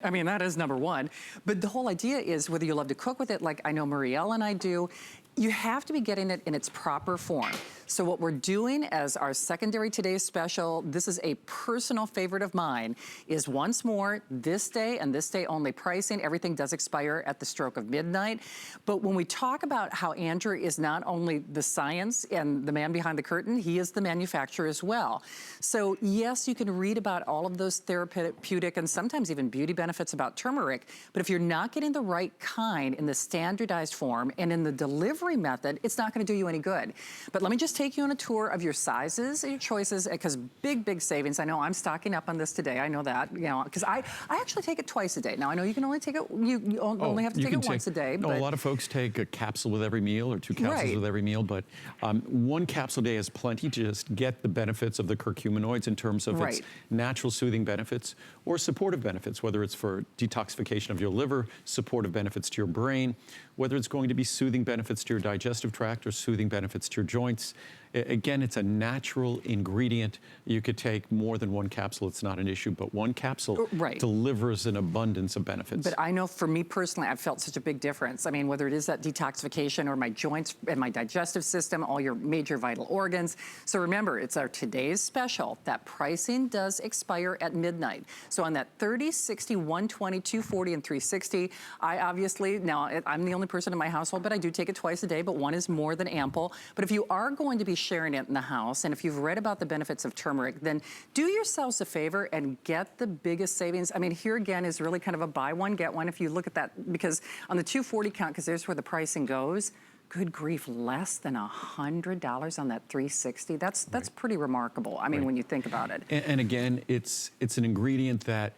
I mean, that is number one. But the whole idea is whether you love to cook with it, like I know Marielle and I do, you have to be getting it in its proper form. So what we're doing as our secondary today's special, this is a personal favorite of mine, is once more, this day and this day only pricing. Everything does expire at the stroke of midnight. But when we talk about how Andrew is not only the science and the man behind the curtain, he is the manufacturer as well. So yes, you can read about all of those therapeutic and sometimes even beauty benefits about turmeric, but if you're not getting the right kind in the standardized form and in the delivery method, it's not gonna do you any good. But let me just take you on a tour of your sizes and your choices, because big savings. I know I'm stocking up on this today. I know that, you know, because I actually take it twice a day. Now I know you can only take it, you only have to take it once a day. No, a lot of folks take a capsule with every meal or 2 capsules with every meal, but 1 capsule a day is plenty to just get the benefits of the curcuminoids in terms of its natural soothing benefits or supportive benefits, whether it's for detoxification of your liver, supportive benefits to your brain, whether it's going to be soothing benefits to your digestive tract or soothing benefits to your joints. Again, it's a natural ingredient. You could take more than 1 capsule, it's not an issue, but 1 capsule delivers an abundance of benefits. But I know for me personally, I've felt such a big difference. I mean, whether it is that detoxification or my joints and my digestive system, all your major vital organs. So remember, it's our today's special. That pricing does expire at midnight. So on that 30, 60, 120, 240, and 360, I obviously, now I'm the only person in my household, but I do take it twice a day, but 1 is more than ample. But if you are going to be sharing it in the house, and if you've read about the benefits of turmeric, then do yourselves a favor and get the biggest savings. I mean, here again is really kind of a buy one, get one. If you look at that, because on the 240 count, because there's where the pricing goes, good grief, less than $100 on that 360. That's pretty remarkable. I mean, when you think about it. And again, it's an ingredient that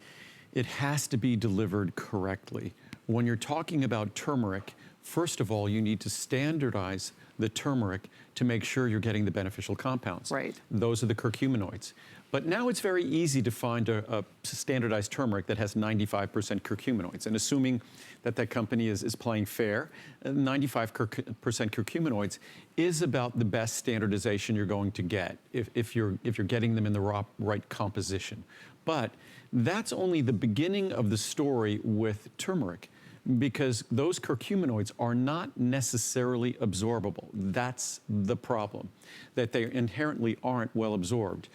it has to be delivered correctly. When you're talking about turmeric, first of all, you need to standardize the turmeric to make sure you're getting the beneficial compounds. Those are the curcuminoids. But now it's very easy to find a standardized turmeric that has 95% curcuminoids. And assuming that that company is playing fair, 95% curcuminoids is about the best standardization you're going to get if you're getting them in the right composition. But that's only the beginning of the story with turmeric, because those curcuminoids are not necessarily absorbable. That's the problem, that they inherently aren't well absorbed.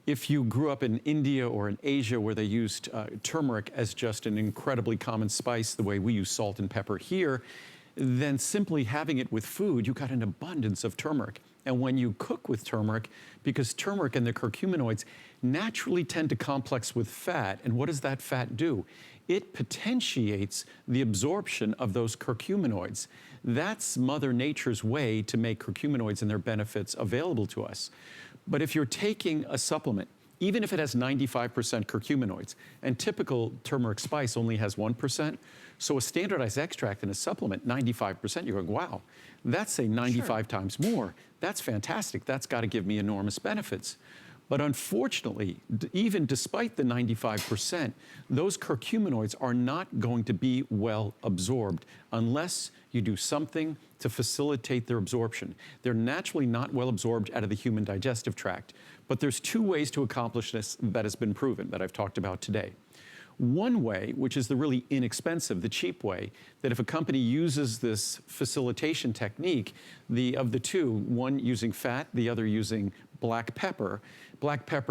If you grew up in India or in Asia where they used turmeric as just an incredibly common spice, the way we use salt and pepper here, then simply having it with food, you got an abundance of turmeric. And when you cook with turmeric, because turmeric and the curcuminoids naturally tend to complex with fat, and what does that fat do? It potentiates the absorption of those curcuminoids. That's Mother Nature's way to make curcuminoids and their benefits available to us. But if you're taking a supplement, even if it has 95% curcuminoids, and typical turmeric spice only has 1%, so a standardized extract in a supplement, 95%, you're going, wow, that's say 95 times more. That's fantastic. That's got to give me enormous benefits. But unfortunately, even despite the 95%, those curcuminoids are not going to be well absorbed unless you do something to facilitate their absorption. They're naturally not well absorbed out of the human digestive tract. But there's 2 ways to accomplish this that has been proven, that I've talked about today. One way, which is the really inexpensive, the cheap way, that if a company uses this facilitation technique, of the 2, one using fat, the other using black pepper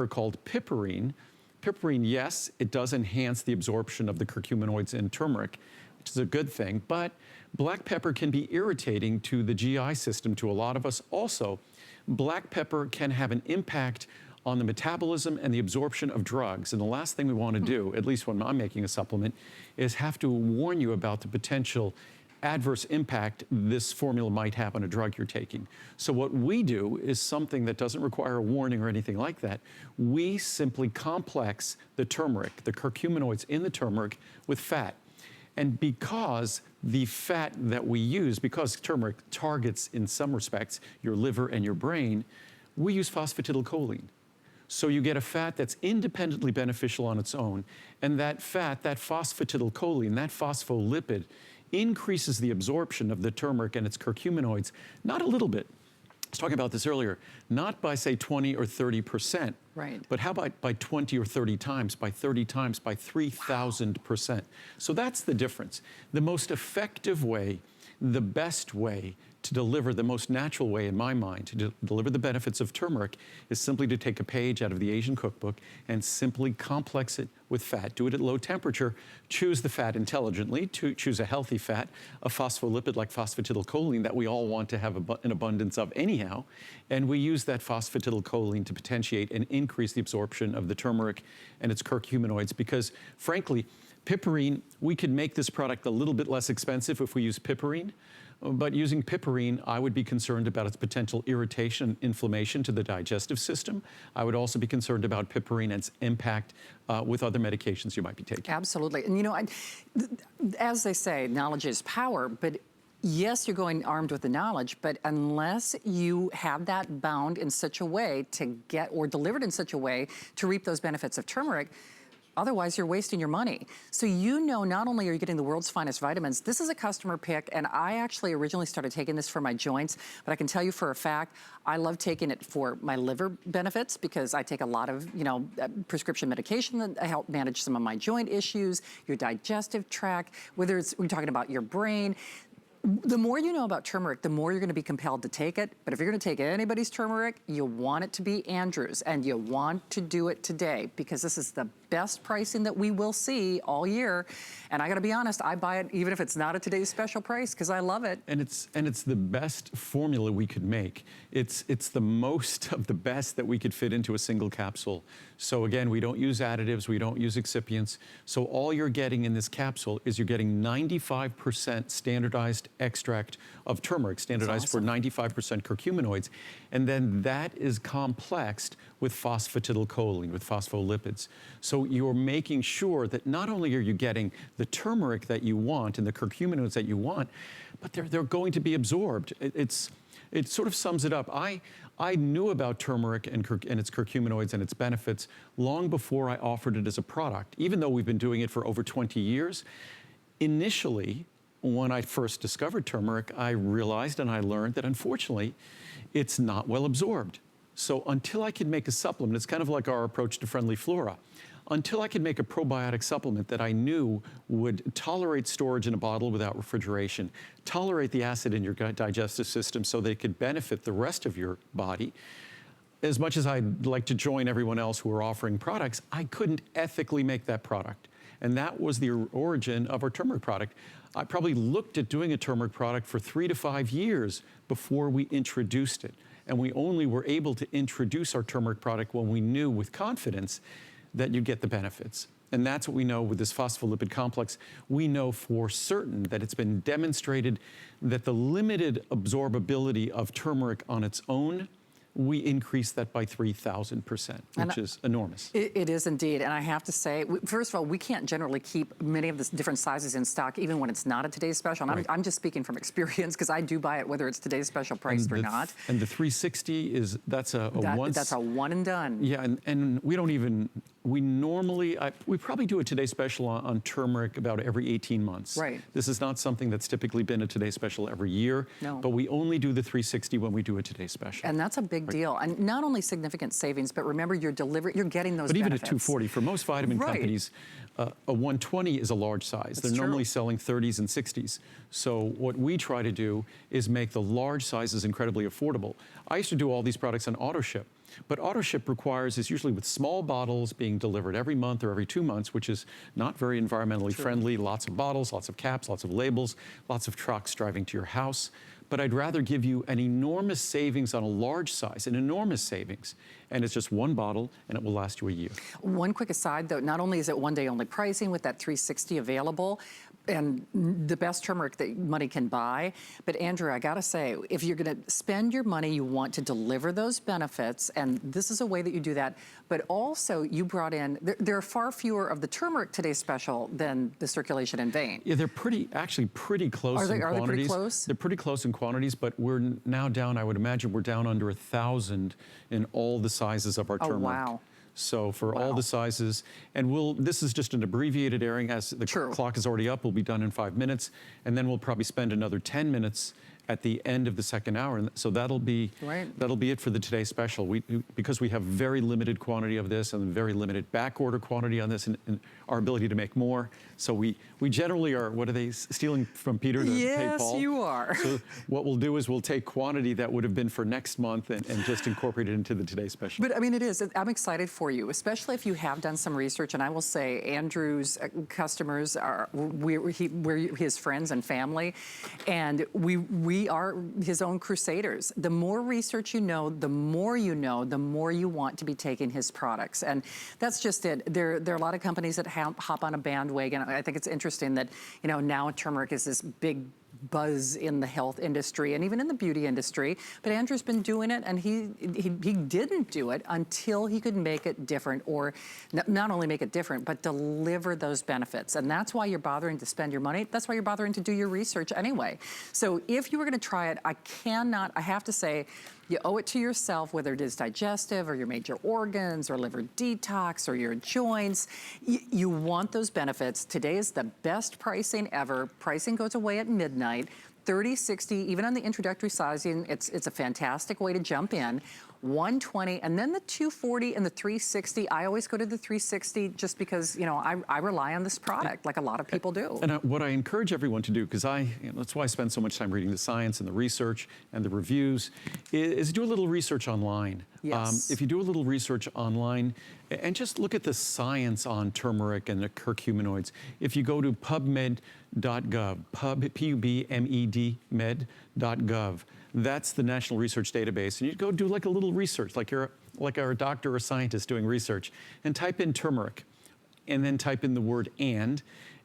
called piperine. Piperine, yes, it does enhance the absorption of the curcuminoids in turmeric, which is a good thing, but black pepper can be irritating to the GI system, to a lot of us also. Black pepper can have an impact on the metabolism and the absorption of drugs. And the last thing we want to do, at least when I'm making a supplement, is have to warn you about the potential adverse impact this formula might have on a drug you're taking. So what we do is something that doesn't require a warning or anything like that. We simply complex the turmeric, the curcuminoids in the turmeric, with fat. And because the fat that we use, because turmeric targets, in some respects, your liver and your brain, we use phosphatidylcholine. So you get a fat that's independently beneficial on its own, and that fat, that phosphatidylcholine, that phospholipid, increases the absorption of the turmeric and its curcuminoids, not a little bit, was talking about this earlier, not by say 20 or 30%, Right. but how about by 20 or 30 times, by 30 times, by 3,000%. So that's the difference. The most effective way, the best way to deliver, the most natural way in my mind to deliver the benefits of turmeric is simply to take a page out of the Asian cookbook and simply complex it with fat. Do it at low temperature. Choose the fat intelligently. Choose a healthy fat, a phospholipid like phosphatidylcholine that we all want to have an abundance of anyhow. And we use that phosphatidylcholine to potentiate and increase the absorption of the turmeric and its curcuminoids because, frankly, piperine, we could make this product a little bit less expensive if we use piperine. But using piperine, I would be concerned about its potential irritation and inflammation to the digestive system. I would also be concerned about piperine and its impact with other medications you might be taking. Absolutely. And you know, as they say, knowledge is power, but yes, you're going armed with the knowledge, but unless you have that bound in such a way to get, or delivered in such a way to reap those benefits of turmeric, otherwise, you're wasting your money. So you know, not only are you getting the world's finest vitamins, this is a customer pick, and I actually originally started taking this for my joints, but I can tell you for a fact, I love taking it for my liver benefits because I take a lot of, you know, prescription medication that help manage some of my joint issues, your digestive tract, whether it's, we're talking about your brain. The more you know about turmeric, the more you're going to be compelled to take it. But if you're going to take anybody's turmeric, you want it to be Andrew's, and you want to do it today because this is the best pricing that we will see all year. And I got to be honest, I buy it even if it's not at today's special price because I love it. And it's the best formula we could make. It's the most of the best that we could fit into a single capsule. So again, we don't use additives, we don't use excipients. So all you're getting in this capsule is you're getting 95% standardized extract of turmeric, standardized for 95% curcuminoids. And then that is complexed with phosphatidylcholine, with phospholipids. So you're making sure that not only are you getting the turmeric that you want and the curcuminoids that you want, but they're going to be absorbed. It sort of sums it up. I knew about turmeric and its curcuminoids and its benefits long before I offered it as a product, even though we've been doing it for over 20 years. Initially, when I first discovered turmeric, I realized and I learned that unfortunately, it's not well absorbed. So until I could make a supplement, it's kind of like our approach to Friendly Flora. Until I could make a probiotic supplement that I knew would tolerate storage in a bottle without refrigeration, tolerate the acid in your digestive system so they could benefit the rest of your body, as much as I'd like to join everyone else who are offering products, I couldn't ethically make that product. And that was the origin of our turmeric product. I probably looked at doing a turmeric product for 3 to 5 years before we introduced it. And we only were able to introduce our turmeric product when we knew with confidence that you'd get the benefits. And that's what we know with this phospholipid complex. We know for certain that it's been demonstrated that the limited absorbability of turmeric on its own, we increased that by 3,000%, which is enormous. It is indeed, and I have to say, first of all, we can't generally keep many of the different sizes in stock, even when it's not a today's special. And I'm just speaking from experience because I do buy it whether it's today's special price or not. And the 360 is, that's a one and done. Yeah, and we don't even, we normally, we probably do a Today Special on turmeric about every 18 months. Right. This is not something that's typically been a Today Special every year. No. But we only do the 360 when we do a Today Special. And that's a big deal. And not only significant savings, but remember you're getting those benefits. But even at 240, for most vitamin companies, a 120 is a large size. They're normally selling 30s and 60s. So what we try to do is make the large sizes incredibly affordable. I used to do all these products on auto ship. But auto ship is usually with small bottles being delivered every month or every 2 months, which is not very environmentally friendly. Lots of bottles, lots of caps, lots of labels, lots of trucks driving to your house. But I'd rather give you an enormous savings on a large size, an enormous savings, and it's just one bottle and it will last you a year. One quick aside though, not only is it one day only pricing with that 360 available, and the best turmeric that money can buy. But Andrew, I gotta say, if you're gonna spend your money, you want to deliver those benefits, and this is a way that you do that. But also, you brought in, there are far fewer of the turmeric Today Special than the circulation in vein. Yeah, they're actually pretty close in quantities. Are they pretty close? They're pretty close in quantities, but we're now down, I would imagine, we're down under 1,000 in all the sizes of our turmeric. Oh, wow. So for all the sizes, and this is just an abbreviated airing as the clock is already up, we'll be done in 5 minutes, and then we'll probably spend another 10 minutes at the end of the second hour. And so that'll be it for the Today Special. Because we have very limited quantity of this and very limited back order quantity on this and our ability to make more. So we generally are, what are they, stealing from Peter to pay Paul? Yes, you are. So what we'll do is we'll take quantity that would have been for next month and just incorporate it into the Today Special. But I mean, it is. I'm excited for you, especially if you have done some research. And I will say, Andrew's customers are we're his friends and family, and we are his own crusaders. The more research you know, the more you want to be taking his products, and that's just it. There are a lot of companies that hop on a bandwagon. I think it's interesting that now turmeric is this big buzz in the health industry and even in the beauty industry. But Andrew's been doing it, and he didn't do it until he could make it different, or not only make it different, but deliver those benefits. And that's why you're bothering to spend your money. That's why you're bothering to do your research anyway. So if you were going to try it, I have to say, you owe it to yourself, whether it is digestive or your major organs or liver detox or your joints. You want those benefits. Today is the best pricing ever. Pricing goes away at midnight. 30, 60, even on the introductory sizing, it's a fantastic way to jump in. 120, and then the 240 and the 360. I always go to the 360 just because, I rely on this product like a lot of people do. And what I encourage everyone to do, because that's why I spend so much time reading the science and the research and the reviews, is do a little research online. Yes. If you do a little research online and just look at the science on turmeric and the curcuminoids, if you go to pubmed.gov, P-U-B-M-E-D, med.gov, that's the National Research Database. And you go do like a little research, like you're a doctor or scientist doing research, and type in turmeric, and then type in the word and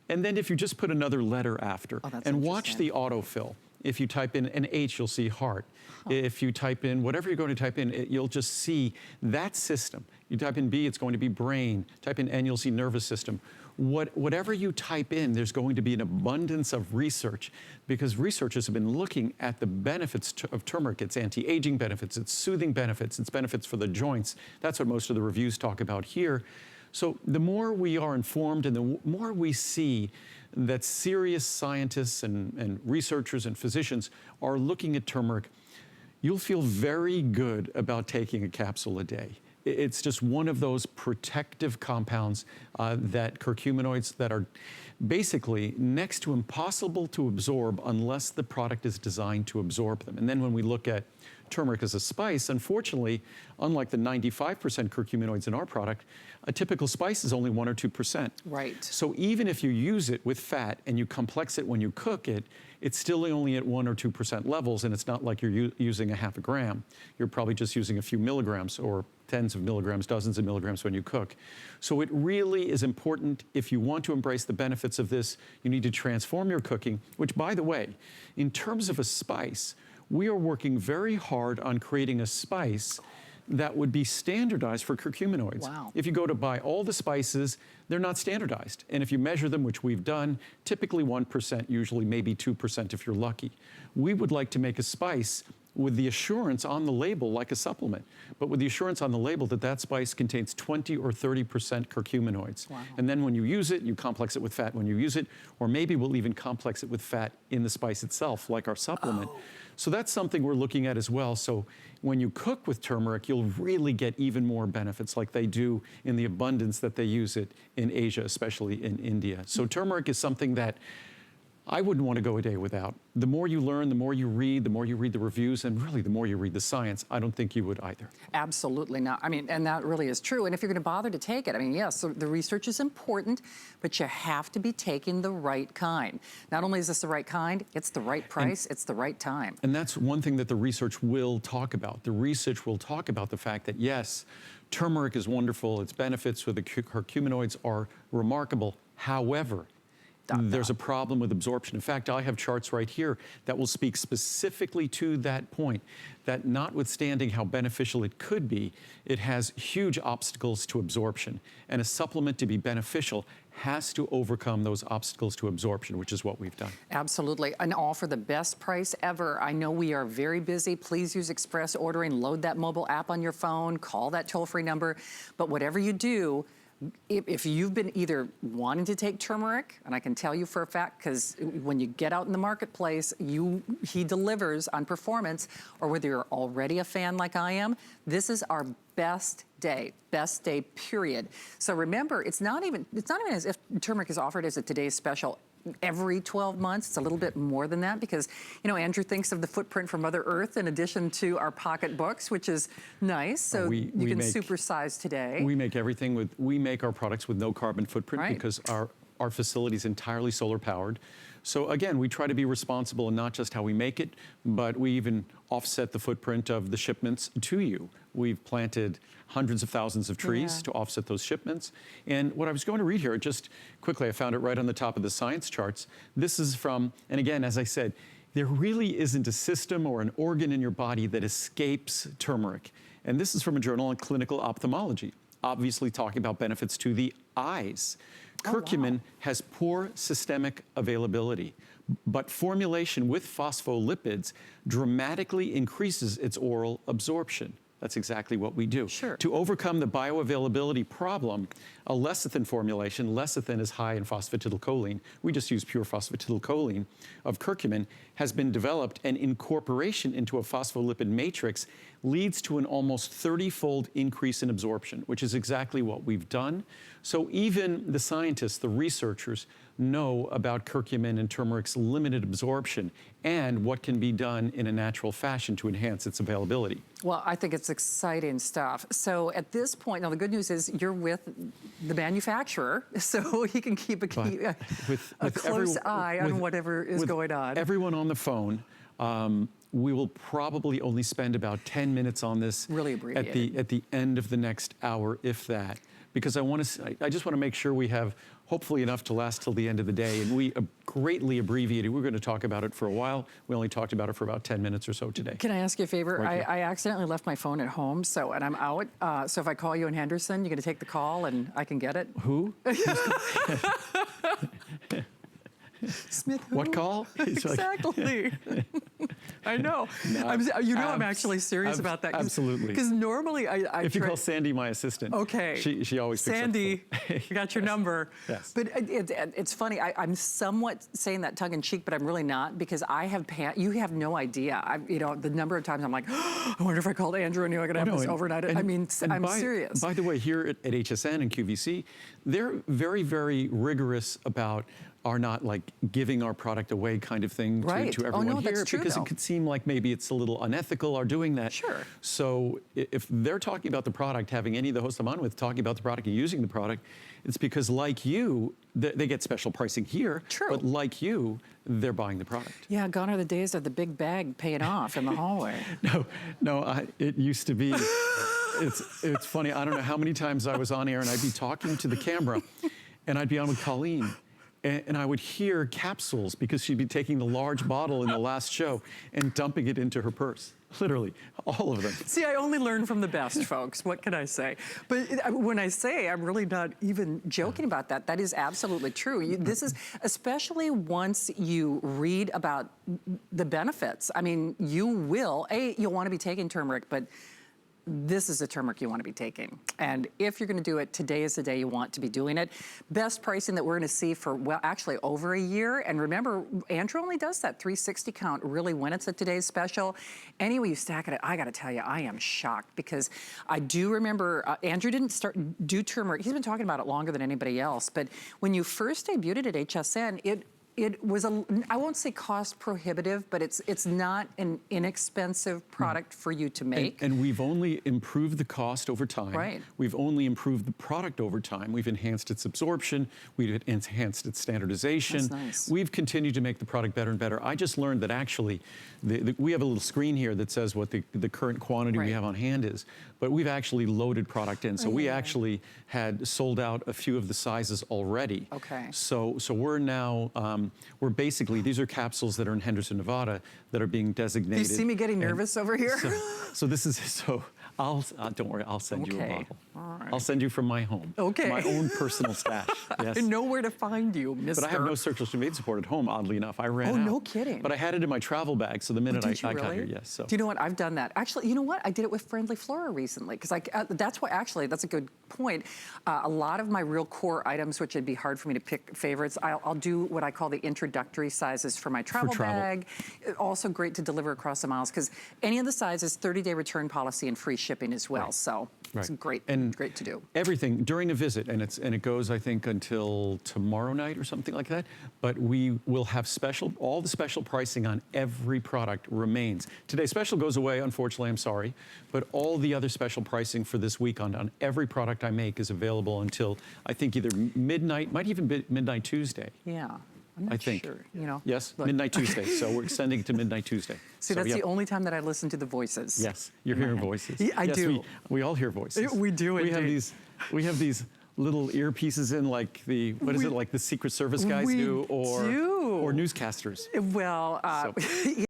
then if you just put another letter after, and watch the autofill. If you type in an H, you'll see heart. If you type in whatever you're going to type in, you'll just see that system. You type in B, it's going to be brain. Type in N, you'll see nervous system. Whatever you type in, there's going to be an abundance of research, because researchers have been looking at the benefits of turmeric. Its anti-aging benefits, its soothing benefits, its benefits for the joints. That's what most of the reviews talk about here. So the more we are informed and the more we see that serious scientists and researchers and physicians are looking at turmeric, you'll feel very good about taking a capsule a day. It's just one of those protective compounds that curcuminoids that are basically next to impossible to absorb unless the product is designed to absorb them. And then when we look at turmeric as a spice, unfortunately, unlike the 95% curcuminoids in our product, a typical spice is only 1 or 2%. Right. So even if you use it with fat and you complex it when you cook it, it's still only at 1 or 2% levels, and it's not like you're using a half a gram. You're probably just using a few milligrams or tens of milligrams, dozens of milligrams when you cook. So it really is important, if you want to embrace the benefits of this, you need to transform your cooking, which, by the way, in terms of a spice, we are working very hard on creating a spice that would be standardized for curcuminoids. Wow. If you go to buy all the spices, they're not standardized. And if you measure them, which we've done, typically 1%, usually maybe 2% if you're lucky. We would like to make a spice with the assurance on the label, like a supplement, but with the assurance on the label that that spice contains 20 or 30% curcuminoids. Wow. And then when you use it, you complex it with fat when you use it, or maybe we'll even complex it with fat in the spice itself, like our supplement. Oh. So that's something we're looking at as well. So when you cook with turmeric, you'll really get even more benefits, like they do in the abundance that they use it in Asia, especially in India. So turmeric is something that I wouldn't want to go a day without. The more you learn, the more you read the reviews, and really the more you read the science, I don't think you would either. Absolutely not. I mean, and that really is true. And if you're going to bother to take it, I mean, yes, so the research is important, but you have to be taking the right kind. Not only is this the right kind, it's the right price, it's the right time. And that's one thing that the research will talk about. The research will talk about the fact that, yes, turmeric is wonderful, its benefits with the curcuminoids are remarkable. However, there's a problem with absorption. In fact, I have charts right here that will speak specifically to that point, that notwithstanding how beneficial it could be, it has huge obstacles to absorption. And a supplement to be beneficial has to overcome those obstacles to absorption, which is what we've done. Absolutely, and all for the best price ever. I know we are very busy. Please use express ordering, load that mobile app on your phone, call that toll-free number. But whatever you do, if you've been either wanting to take turmeric, and I can tell you for a fact, because when you get out in the marketplace, he delivers on performance, or whether you're already a fan like I am, this is our best day, period. So remember, it's not even as if turmeric is offered as a today's special every 12 months. It's a little bit more than that because, you know, Andrew thinks of the footprint from Mother Earth in addition to our pocketbooks, which is nice. So you can supersize today. We make everything we make our products with no carbon footprint, right, because our facility is entirely solar powered. So again, we try to be responsible in not just how we make it, but we even offset the footprint of the shipments to you. We've planted hundreds of thousands of trees to offset those shipments. And what I was going to read here, just quickly, I found it right on the top of the science charts. This is from, and again, as I said, there really isn't a system or an organ in your body that escapes turmeric. And this is from a journal on clinical ophthalmology, obviously talking about benefits to the eyes. Curcumin has poor systemic availability, but formulation with phospholipids dramatically increases its oral absorption. That's exactly what we do. Sure. To overcome the bioavailability problem, a lecithin formulation, lecithin is high in phosphatidylcholine, we just use pure phosphatidylcholine of curcumin, has been developed, and incorporation into a phospholipid matrix leads to an almost 30-fold increase in absorption, which is exactly what we've done. So even the scientists, the researchers, know about curcumin and turmeric's limited absorption and what can be done in a natural fashion to enhance its availability. Well, I think it's exciting stuff. So at this point, now the good news is you're with the manufacturer, so he can keep a close eye on whatever is going on. Everyone on the phone, we will probably only spend about 10 minutes on this really abbreviated at the end of the next hour, if that, because I just want to make sure we have hopefully enough to last till the end of the day. And we greatly abbreviated. We're going to talk about it for a while. We only talked about it for about 10 minutes or so today. Can I ask you a favor? Right, I accidentally left my phone at home, and I'm out. So if I call you in Henderson, you're going to take the call and I can get it? Who? Smith, who? What call? Exactly. I know. No, I'm actually serious about that. Absolutely. Because normally I if you call Sandy my assistant, okay, she always picks Sandy, up you got your number. Yes. But it's funny. I'm somewhat saying that tongue in cheek, but I'm really not, because I have you have no idea. The number of times I'm like, oh, I wonder if I called Andrew and knew I could have this overnight. I'm serious. By the way, here at HSN and QVC, they're very, very rigorous about are not like giving our product away kind of thing to everyone here, because it could seem like maybe it's a little unethical or doing that. Sure. So if they're talking about the product, having any of the hosts I'm on with talking about the product and using the product, it's because like you, they get special pricing here. True. But like you, they're buying the product. Yeah, gone are the days of the big bag paying off in the hallway. No, it used to be. It's funny. I don't know how many times I was on air and I'd be talking to the camera, and I'd be on with Colleen. And I would hear Capsules, because she'd be taking the large bottle in the last show and dumping it into her purse. Literally, all of them. See, I only learn from the best, folks. What can I say? But when I say, I'm really not even joking about that. That is absolutely true. This is, especially once you read about the benefits. I mean, you'll want to be taking turmeric, but this is the turmeric you want to be taking. And if you're going to do it, today is the day you want to be doing it. Best pricing that we're going to see for, well, actually over a year. And remember, Andrew only does that 360 count really when it's a today's special. Anyway, you stack it, I got to tell you, I am shocked, because I do remember Andrew didn't do turmeric. He's been talking about it longer than anybody else. But when you first debuted it at HSN, it was I won't say cost prohibitive, but it's not an inexpensive product for you to make. And we've only improved the cost over time. Right. We've only improved the product over time. We've enhanced its absorption. We've enhanced its standardization. That's nice. We've continued to make the product better and better. I just learned that actually, we have a little screen here that says what the current quantity we have on hand is, but we've actually loaded product in. So we actually had sold out a few of the sizes already. Okay. So we're now where basically these are capsules that are in Henderson, Nevada, that are being Do designated. you see me getting nervous over here? So this is, so don't worry, I'll send you a Okay. bottle. All right. I'll send you from my home. Okay. My own personal stash. Yes. I know where to find you, mister. But I have no circulation vein support at home, oddly enough. I ran out. Oh, no kidding. But I had it in my travel bag, so the minute I Did you got really? here, yes. So. Do you know what? I've done that. Actually, you know what? I did it with Friendly Flora recently because that's why. Actually, that's a good point. A lot of my real core items, which it'd be hard for me to pick favorites, I'll do what I call the introductory sizes for my travel bag. Also great to deliver across the miles because any of the sizes, 30-day return policy and free shipping as well. Right. So it's great to do. Everything during a visit, and it goes, I think, until tomorrow night or something like that. But we will have all the special pricing on every product remains. Today's special goes away, unfortunately, I'm sorry. But all the other special pricing for this week on every product I make is available until, I think, either midnight, might even be midnight Tuesday. Yeah. I'm not I think. sure, you know. Yes, Look. midnight Tuesday. So we're extending it to midnight Tuesday. See, So, that's yeah. the only time that I listen to the voices. Yes, you're in my hearing head. voices. Yeah, I yes, do. We all hear voices. We do We indeed. have these little earpieces in, like like the Secret Service guys we do, or do. or newscasters. Well, So.